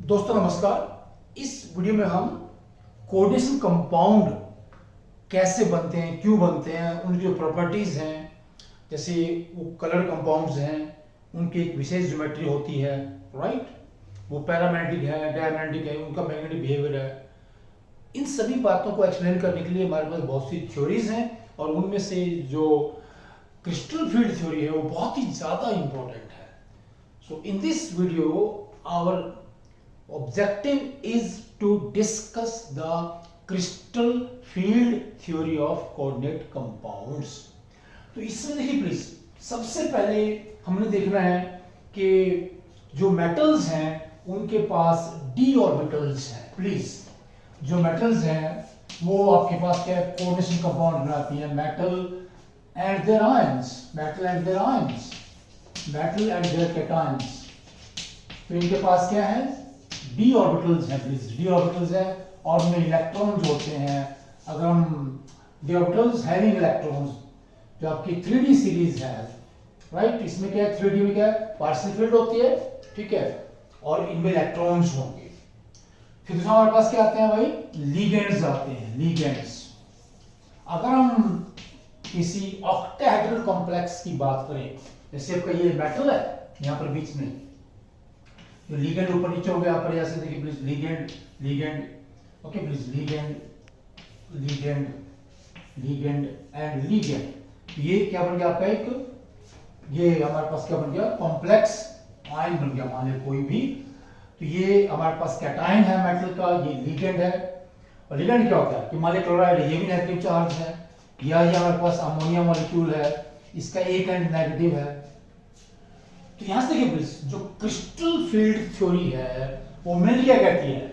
दोस्तों नमस्कार। इस वीडियो में हम कोऑर्डिनेशन कंपाउंड कैसे बनते हैं, क्यों बनते हैं, उनकी जो प्रॉपर्टीज हैं, जैसे वो कलर कंपाउंड्स हैं, उनकी एक विशेष ज्योमेट्री होती है, राइट। वो पैरामैग्नेटिक है, डायमैग्नेटिक है, उनका मैग्नेटिक बिहेवियर है। इन सभी बातों को एक्सप्लेन करने के लिए हमारे पास बहुत सी थ्योरीज हैं और उनमें से जो क्रिस्टल फील्ड थ्योरी है वो बहुत ही ज्यादा इंपॉर्टेंट है। So in this video our objective is to discuss the crystal field theory of coordinate compounds। तो इसमें देखिए प्लीज, सबसे पहले हमने देखना है कि जो मेटल्स हैं उनके पास d ऑर्बिटल्स हैं। प्लीज, जो मेटल्स हैं वो आपके पास क्या है, कोऑर्डिनेशन कंपाउंड बनाती हैं, metal and their ions, metal and their ions, metal and their cations. तो इनके पास क्या है, d ऑर्बिटल्स हैं। प्लीज, d ऑर्बिटल्स है और उनमें इलेक्ट्रॉन्स होते हैं। अगर हम d ऑर्बिटल्स हैविंग इलेक्ट्रॉन्स, जो आपकी 3D सीरीज है, राइट, इसमें क्या है, 3D में क्या है, पार्शियल फील्ड होती है, ठीक है, और इनमें इलेक्ट्रॉन्स होंगे। फिर दूसरा हमारे पास क्या आते हैं भाई, लिगेंड्स आते हैं, लिगेंड्स। अगर हम किसी ऑक्टाहेड्रल कॉम्प्लेक्स की बात करें, जैसे आपका ये मेटल है यहां पर बीच में, जो लिगेंड ऊपर नीचे हो गया, यहाँ पर ऐसे देखिए please, ligand ligand, okay please, ligand ligand ligand and ligand. ये क्या बन गया आपका, एक ये हमारे पास क्या बन गया, कॉम्प्लेक्स आयन बन गया, मान लीजिए कोई भी। तो ये हमारे पास कैटायन है मेटल का, ये लिगेंड है। और लिगेंड क्या होता है कि मान लीजिए क्लोराइड है, ये भी नेगेटिव चार्ज है, या ये हमारे पास अमोनिया मॉलिक्यूल है, इसका एक एंड नेगेटिव है। तो यहां से देखिए प्लीज, जो क्रिस्टल फील्ड थ्योरी है वो मिल क्या कहती है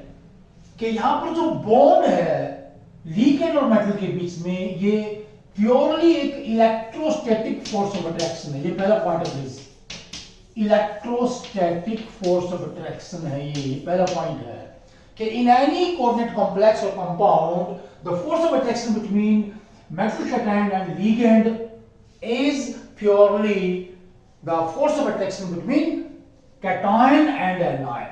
कि यहां पर जो बॉन्ड है लिगेंड और मेटल के बीच में, ये प्योरली एक इलेक्ट्रोस्टैटिक फोर्स ऑफ अट्रैक्शन है। ये पहला पॉइंट है please, electrostatic force of attraction है, ये पहला पॉइंट है कि इन एनी कोऑर्डिनेट कॉम्प्लेक्स और compound the force of attraction between metal cation and ligand is purely the force of attraction between cation and anion।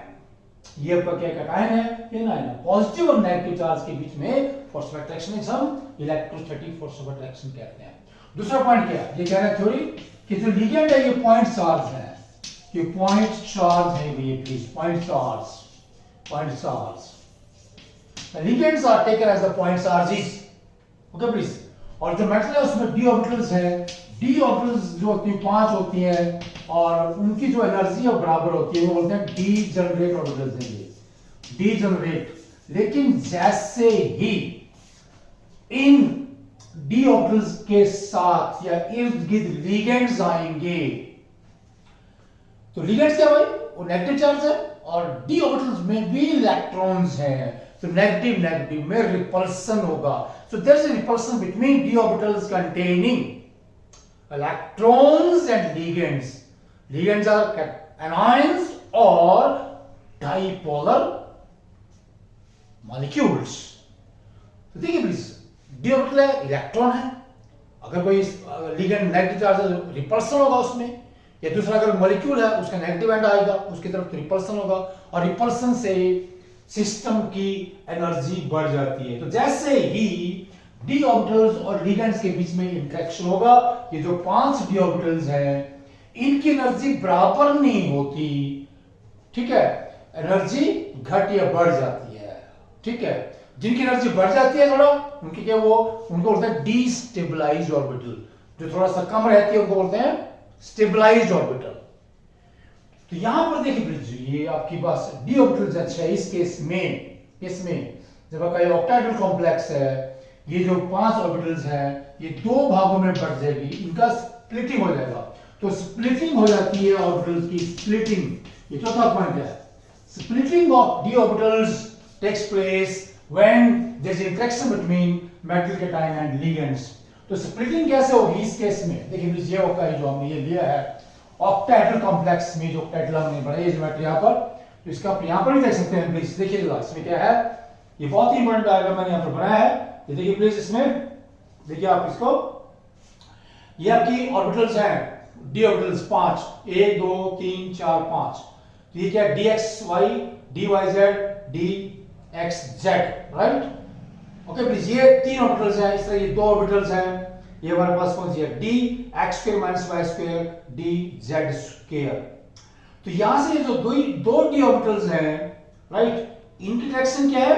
ये आपका क्या cation है, ये anion है। पॉजिटिव और नेगेटिव चार्ज के बीच में फोर्स ऑफ अट्रैक्शन हम इलेक्ट्रोस्टैटिक फोर्स ऑफ अट्रैक्शन कहते हैं। दूसरा पॉइंट क्या है, ये कह रहा है थ्योरी कि जो लिगेंड है ये पॉइंट चार्ज है, ये पॉइंट चार्ज है, ये please point charge, point charge. Ligands are taken as the point charges, okay please. और जो मेटल है उसमें d ऑर्बिटल्स है, d ऑर्बिटल्स जो होती हैं 5 होती हैं और उनकी जो एनर्जी है बराबर होती है, वो बोलते हैं डी जनरेट ऑर्बिटल्स हैं, ये डी जनरेट। लेकिन जैसे ही इन d ऑर्बिटल्स के साथ या इर्द गिर्द लिगेंड्स आएंगे, तो लिगेंड्स क्या भाई, वो नेगेटिव चार्ज है और d ऑर्बिटल्स में भी इलेक्ट्रॉन्स हैं, तो नेगेटिव नेगेटिव में रिपल्सन होगा। So there is a repulsion between d orbitals containing electrons and ligands. Ligands are anions or dipolar molecules। तो देखिए प्लीज, d ऑर्बिटल है, इलेक्ट्रॉन है, अगर कोई लिगेंड नेगेटिव चार्ज है तो रिपल्सन होगा उसमें, या दूसरा अगर मॉलिक्यूल है उसका नेगेटिव एंड आएगा उसकी तरफ, तो रिपल्सन होगा, और रिपल्सन से सिस्टम की एनर्जी बढ़ जाती है। तो जैसे ही d ऑर्बिटल्स और लिगेंड्स के बीच में इंटरेक्शन होगा, ये जो 5 d ऑर्बिटल्स हैं इनकी एनर्जी बराबर नहीं होती, ठीक है, एनर्जी घट या बढ़ जाती है, ठीक है। जिनकी एनर्जी बढ़ जाती है थोड़ा, उनकी क्या, वो उनको बोलते हैं डीस्टेबलाइज्ड ऑर्बिटल, जो थोड़ा सा कम रहती है उनको बोलते हैं स्टेबलाइज्ड ऑर्बिटल। तो यहां पर देखिए प्लीज, ये आपकी पास d ऑर्बिटल्स, अच्छा इस केस में जब आपका ये ऑक्टाहेड्रल कॉम्प्लेक्स है, ये जो 5 ऑर्बिटल्स हैं ये 2 भागों में बढ़ जाएगी, इनका स्प्लिटिंग हो जाएगा। तो स्प्लिटिंग हो जाती है ऑर्बिटल्स की, स्प्लिटिंग, ये चौथा पॉइंट है। Splitting of d orbitals takes place when there is interaction between metal cation and ligands. तो स्प्लिटिंग कैसे होगी इस केस में, देखिए प्लीज, ये होगा जो हमने ये लिया है ऑक्टाहेड्रल कॉम्प्लेक्स में, जो ऑक्टाहेड्रल हमने बनाया ये ज्योमेट्री यहां पर, तो इसका आप यहां पर भी देख सकते हैं प्लीज। देखिए इसमें क्या है, ये बहुत ही इंपॉर्टेंट डायग्राम मैंने यहां पर बनाया है, ये देखिए प्लीज। इसमें देखिए आप इसको, ये आपकी ऑर्बिटल्स हैं d ऑर्बिटल्स 5, 1 2 3 4 5। तो ये क्या, dxy D Y Z D X Z, right. Okay please, ये 3 ऑर्बिटल्स हैं, इस तरह ये 2 ऑर्बिटल्स हैं। ये हमारे पास कौन सी है, D X square minus Y square D Z square. तो यहां से जो दो डी ऑर्बिटल्स हैं, राइट, इनकी डायरेक्शन क्या है,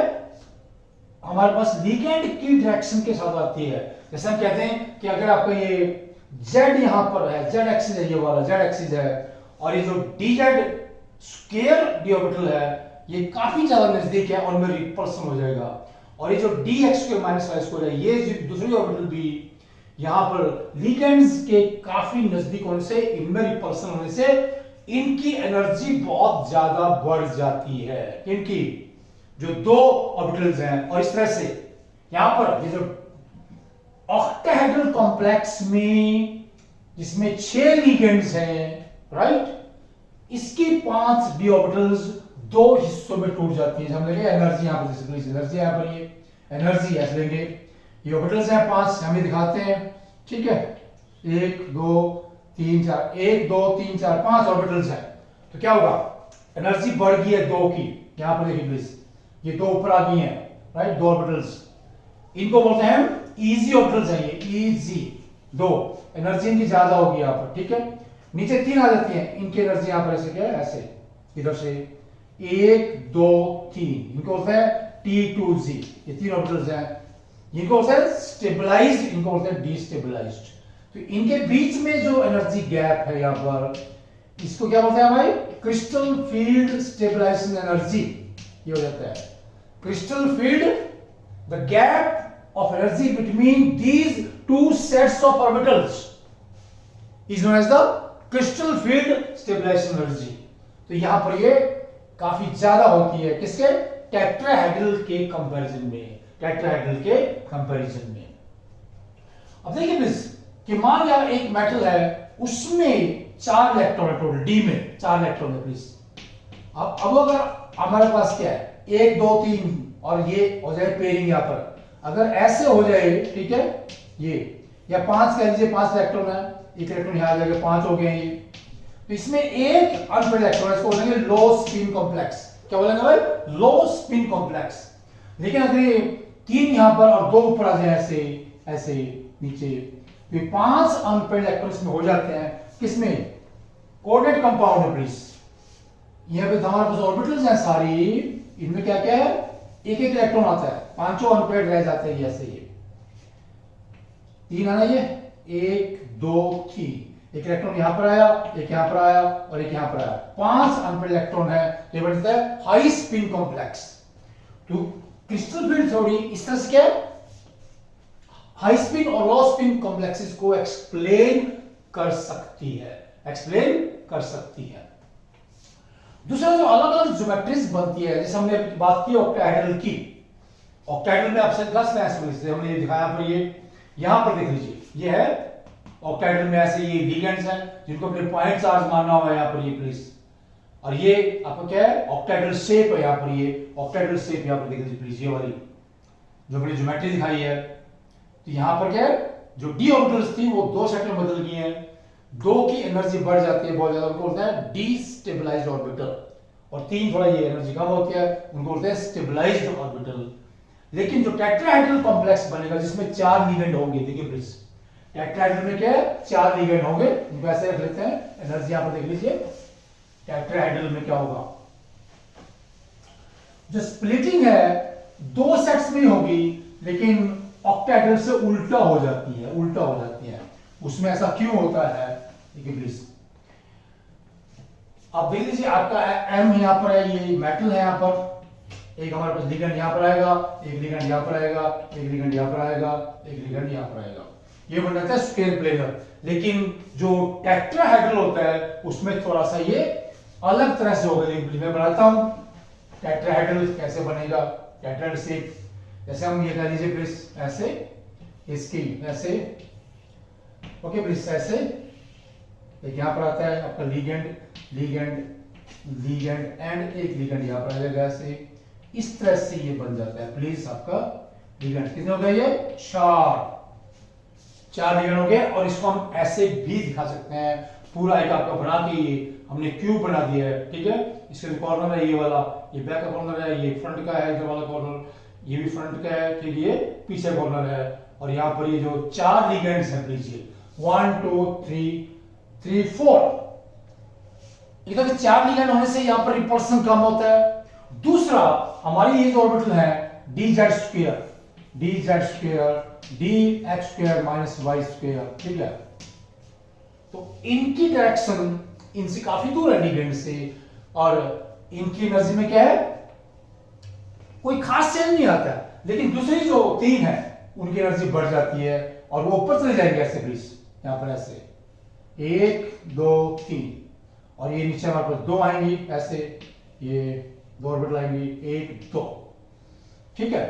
हमारे पास लिगेंड की डायरेक्शन के साथ आती है। जैसे हम कहते हैं कि अगर आपका ये z यहां पर है, z एक्सिस है, ये वाला z एक्सिस है, और ये जो dz स्क्वायर डी ऑर्बिटल है ये काफी ज्यादा नजदीक है और में रिपल्सन हो जाएगा। और ये जो dx square minus Y square है, ये जो दूसरी ऑर्बिटल भी यहां पर लिगेंड्स के काफी नजदीक होने से, इनमें रिपल्सन होने से इनकी एनर्जी बहुत ज्यादा बढ़ जाती है, इनकी जो 2 ऑर्बिटल्स हैं। और इस तरह से यहां पर ये जो ऑक्टाहेड्रल कॉम्प्लेक्स में जिसमें 6 लिगेंड्स हैं, राइट, इसकी 5 डी ऑर्बिटल्स 2 हिस्सों में टूट जाती है। हम लेंगे एनर्जी, यहां पर एनर्जी यहां पर ये एनर्जी ऐसे लेंगे, ये ऑर्बिटल्स हैं 5, हम ये दिखाते हैं, ठीक है। 1 2 3 4 1 2 3 4 5 ऑर्बिटल्स हैं। तो क्या होगा, एनर्जी बढ़ गई है 2 की। यहां पर देखिए प्लीज, ये 2 ऊपर आ गई हैं, राइट, 2 ऑर्बिटल्स, इनको बोलते हैं इजी ऑर्बिटल्स हैं, ये इजी 2, एनर्जी इनकी ज्यादा होगी यहां पर, ठीक है। नीचे 3 आ जाती हैं, इनकी एनर्जी यहां पर ऐसे क्या है, ऐसे इधर से 1 2 3, इनको बोलते हैं T2Z, ये 3 ऑर्बिटल्स हैं, इनको बोलते हैं स्टेबलाइज्ड, इनको बोलते हैं डिस्टेबलाइज्ड। तो इनके बीच में जो एनर्जी गैप है यहां पर, इसको क्या बोलते हैं भाई, क्रिस्टल फील्ड स्टेबलाइजेशन एनर्जी, ये हो जाता है crystal field, the gap of energy between these 2 sets of orbitals is known as the crystal field stabilisation energy. तो यहां पर ये काफी ज्यादा होती है, किसके, टेट्राहेड्रल के कंपैरिजन में, टेट्राहेड्रल के कंपैरिजन में। अब देखिए प्लीज कि मान लिया एक मेटल है, उसमें 4 इलेक्ट्रॉन है, टोटल डी में 4 इलेक्ट्रॉन है प्लीज। अब अगर हमारे पास क्या है, 1 2 3 और ये हो जाए पेयरिंग, यहां पर अगर ऐसे हो जाए, ठीक है, ये या 5 कह लीजिए, 5 इलेक्ट्रॉन है, एक इलेक्ट्रॉन यहां आ जाएगा, 5 हो गए ये। तो इसमें एक अनपेयर्ड इलेक्ट्रॉन, इसको बोलेंगे लो स्पिन कॉम्प्लेक्स। क्या बोलेंगे भाई, लो स्पिन कॉम्प्लेक्स। लेकिन अगर ये 3 यहां पर और 2 ऊपर आ जाए, ऐसे ऐसे नीचे, तो 5 अनपेयर्ड इलेक्ट्रॉन इसमें हो जाते हैं, किसमें, कोऑर्डिनेट कंपाउंड में प्लीज। यहां पे हमारे पास ऑर्बिटल्स हैं सारी, इनमें क्या क्या है, एक एक इलेक्ट्रॉन आता है, 5 अनपेयर्ड रह जाते हैं, ऐसे ये 3 आना, ये 1 2 3, एक इलेक्ट्रॉन यहां पर आया, एक यहां पर आया और एक यहां पर आया, 5 अनपेयर्ड इलेक्ट्रॉन है, ये बनता है हाई स्पिन कॉम्प्लेक्स। तो क्रिस्टल फील्ड थ्योरी इस तरह से क्या है, हाई स्पिन और लो स्पिन कॉम्प्लेक्सेस को एक्सप्लेन कर सकती है, एक्सप्लेन कर सकती है। दूसरा जो अलग अलग ज्योमेट्रीज बनती है, जैसे हमने बात की ऑक्टाहेड्रल की, ऑक्टाहेड्रल में आपसे 10 मैथ्स हमने दिखाया पर, ये यहां पर देख लीजिए, ये है ऑक्टाहेड्रल में ऐसे ये लिगेंड्स हैं जिनको अपने पॉइंट चार्ज मानना हुआ है यहां पर, ये प्लीज। और ये आपको क्या है, ऑक्टाहेड्रल शेप है यहां पर, ये ऑक्टाहेड्रल शेप यहां पर देख लीजिए प्लीज, ये वाली जो मैंने ज्योमेट्री दिखाई है। तो यहां पर क्या है, जो डी ऑर्बिटल्स थी वो 2 सेट में बदल गई हैं, 2 की एनर्जी बढ़ जाती है बहुत ज्यादा, उनको बोलते हैं डिस्टेबलाइज्ड ऑर्बिटल, और 3 थोड़ा ये एनर्जी कम होती है, उनको बोलते हैं स्टेबलाइज्ड ऑर्बिटल। लेकिन जो टेट्राहेड्रल कॉम्प्लेक्स बनेगा जिसमें 4 लिगेंड होंगे, देखिए प्लीज, टेट्राहेड्रल में क्या है, 4 लिगेंड होंगे, इनको ऐसे रख लेते हैं, एनर्जी यहां पर देख लीजिए, टेट्राहेड्रल में क्या होगा, जो स्प्लिटिंग है 2 सेट्स में होगी, लेकिन ऑक्टाहेड्रल से उल्टा हो जाती है, उल्टा हो जाती है। उसमें ऐसा क्यों होता है, देखिए प्लीज, अब देख लीजिए आपका एम यहां पर है, ये मेटल है यहां पर, एक हमारे पास लिगेंड यहां पर आएगा, एक लिगेंड यहां पर आएगा, एक लिगेंड यहां पर आएगा, एक लिगेंड यहां पर आएगा, ये बन जाता है स्क्वायर प्लेनर। लेकिन जो टेट्राहेड्रल होता है उसमें थोड़ा सा ये अलग तरह से होगा, मैं बनाता हूं टेट्राहेड्रल कैसे बनेगा, टेट्राहेड्रल शेप, जैसे हम ये कह लीजिए प्लीज, ऐसे इसकी ऐसे, ओके प्लीज, ऐसे एक यहां पर आता है आपका लिगेंड लिगेंड लिगेंड एंड एक लिगेंड यहां पर आ जाएगा, ऐसे इस तरह से ये बन जाता है प्लीज आपका लिगेंड। कितने हो गए, ये 4 लिगेंड हो गए। और इसको हम ऐसे भी दिखा सकते हैं, पूरा एक आपका बना के हमने क्यूब बना दिया है, ठीक है। इसके कॉर्नर है ये वाला, ये बैक का कॉर्नर है, ये फ्रंट का है इधर वाला कॉर्नर, ये भी फ्रंट का है, ठीक, ये पीछे कॉर्नर है। और यहाँ पर ये जो 4 लिगेंड्स हैं लीजिए 1 2 3 4, ये तो 4 लिगेंड होने से यहाँ पर रिपल्सन कम होता है। दूसरा हमारी ये जो ऑर्बिटल है dz square dx square minus y square, ठीक है। तो इनकी डायरेक्शन इनसे काफी दूर है लिगेंड से, और इनकी एनर्जी में क्या है, कोई खास चेंज नहीं आता है। लेकिन दूसरी जो 3 है उनकी एनर्जी बढ़ जाती है और वो ऊपर चले जाएंगे ऐसे प्लीज, यहां पर ऐसे 1 2 3, और ये नीचे हमारे पास 2 आएंगी ऐसे, ये 2 ऑर्बिटल आएंगी 1 2, ठीक है।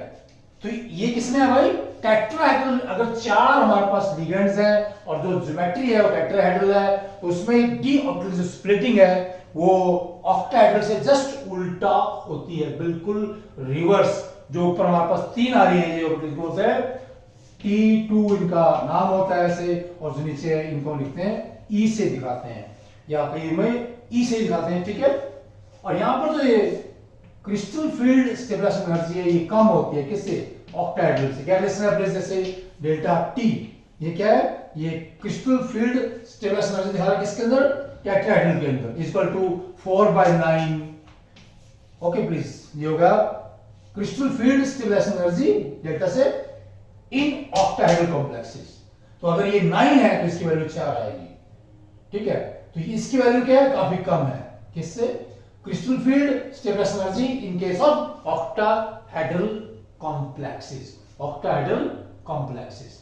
तो ये किसमें है भाई, टेट्राहेड्रल। अगर 4 हमारे पास लिगेंड्स हैं और जो ज्योमेट्री है वो टेट्राहेड्रल है, तो उसमें डी ऑर्बिटल जो स्प्लिटिंग है वो ऑक्टाहेड्रल से जस्ट उल्टा होती है, बिल्कुल रिवर्स। जो ऊपर हमारे पास 3 आ रही है ये ऑर्बिटल को है T2 इनका नाम होता है ऐसे, और जो नीचे है इनको लिखते हैं E से दिखाते हैं, या कहीं में E से दिखाते हैं, ठीक है। और यहां पर जो ये क्रिस्टल फील्ड स्टेबलाइजेशन एनर्जी है ये कम होती है किससे, ऑक्टाहेड्रल से। क्या रिलेशन है जैसे डेल्टा T, ये क्या है, ये क्रिस्टल फील्ड स्टेबलाइजेशन एनर्जी दिखा रहा है किसके अंदर, टेट्राहेड्रल के अंदर, इक्वल टू 4/9। ओके प्लीज, ये होगा crystal field stabilisation energy delta से इन ऑक्टाहेड्रल कॉम्प्लेक्सेस। तो अगर ये 9 है तो इसकी वैल्यू 4 आएगी, ठीक है। तो इसकी वैल्यू क्या है, काफी कम है, किससे, crystal field stabilisation energy in case of octahedral complexes, octahedral complexes.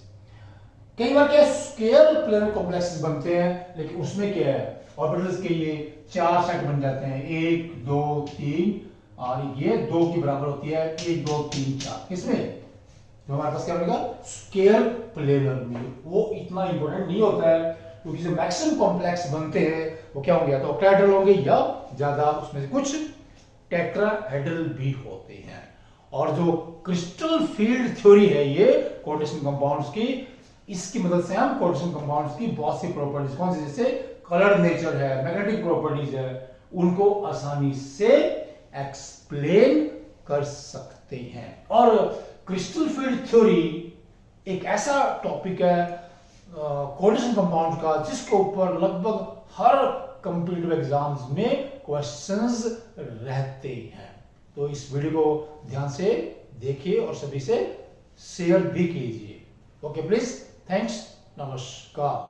कई बार क्या स्केल प्लेनर कॉम्प्लेक्सेस बनते हैं, लेकिन उसमें क्या है, ऑर्बिटल्स के ये 4 सेट बन जाते हैं, 1 2 3, और ये 2 की बराबर होती है, 1 2 3 4, किसमें, जो हमारे पास क्या बनेगा स्केल प्लेनर में। वो इतना इंपॉर्टेंट नहीं होता है, क्योंकि जो मैक्सिमम कॉम्प्लेक्स बनते हैं वो क्या होंगे, या तो ऑक्टाहेड्रल होंगे या ज्यादा उसमें से कुछ टेट्राहेड्रल भी होते हैं। और जो क्रिस्टल फील्ड थ्योरी है ये कोऑर्डिनेशन कंपाउंड्स की, इसकी मदद से हम कोऑर्डिनेशन कंपाउंड्स की बहुत सी प्रॉपर्टीज, कौन सी, जैसे कलर नेचर है, मैग्नेटिक प्रॉपर्टीज है, उनको आसानी से एक्सप्लेन कर सकते हैं। और क्रिस्टल फील्ड थ्योरी एक ऐसा टॉपिक है कोऑर्डिनेशन कंपाउंड का जिसके ऊपर लगभग हर कॉम्पिटिटिव एग्जाम्स में क्वेश्चंस रहते हैं। तो इस वीडियो को ध्यान से देखिए और सभी से शेयर भी कीजिए। ओके प्लीज, थैंक्स, नमस्कार।